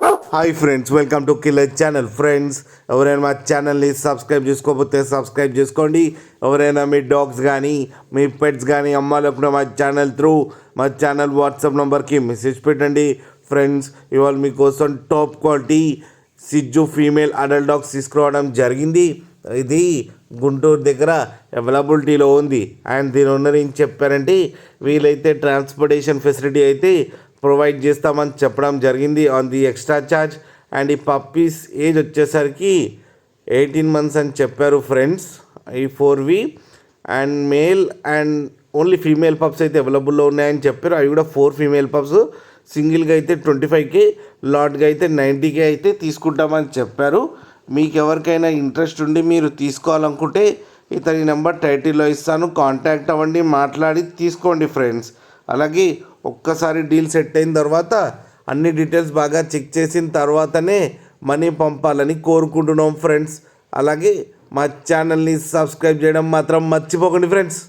Hi friends, welcome to killer channel. Friends, ఎవరైనా మా ఛానల్ని సబ్స్క్రైబ్ చేసుకోకపోతే సబ్స్క్రైబ్ చేసుకోండి. ఎవరైనా మీ డాగ్స్ కానీ మీ పెట్స్ కానీ అమ్మాలనుకున్న మా ఛానల్ వాట్సాప్ నెంబర్కి మెసేజ్ పెట్టండి. ఫ్రెండ్స్, ఇవాళ మీకోసం టాప్ క్వాలిటీ సిజ్జు ఫీమేల్ అడల్ట్ డాగ్స్ తీసుకురావడం జరిగింది. ఇది గుంటూరు దగ్గర అవైలబిలిటీలో ఉంది. అండ్ దీని ఓనర్ ఏం చెప్పారంటే, వీలైతే ట్రాన్స్పోర్టేషన్ ఫెసిలిటీ అయితే ప్రొవైడ్ చేస్తామని చెప్పడం జరిగింది on the extra charge. And ఈ పప్పీస్ ఏజ్ వచ్చేసరికి 18 months అని చెప్పారు ఫ్రెండ్స్. ఈ 4V and male and only female pups అయితే అవైలబుల్లో ఉన్నాయని చెప్పారు. అవి కూడా 4 ఫీమేల్ పప్స్. సింగిల్గా అయితే 25K, లాట్గా అయితే 90K అయితే తీసుకుంటామని చెప్పారు. మీకు ఎవరికైనా ఇంట్రెస్ట్ ఉండి మీరు తీసుకోవాలనుకుంటే ఇతని నెంబర్ టైటిల్లో ఇస్తాను, కాంటాక్ట్ అవ్వండి, మాట్లాడి తీసుకోండి ఫ్రెండ్స్. అలాగే ఒక్కసారి డీల్ సెట్ అయిన తర్వాత అన్ని డీటెయిల్స్ బాగా చెక్ చేసిన తర్వాతనే మనీ పంపాలని కోరుకుంటున్నాం ఫ్రెండ్స్. అలాగే మా ఛానల్ని సబ్స్క్రైబ్ చేయడం మాత్రం మర్చిపోకండి ఫ్రెండ్స్.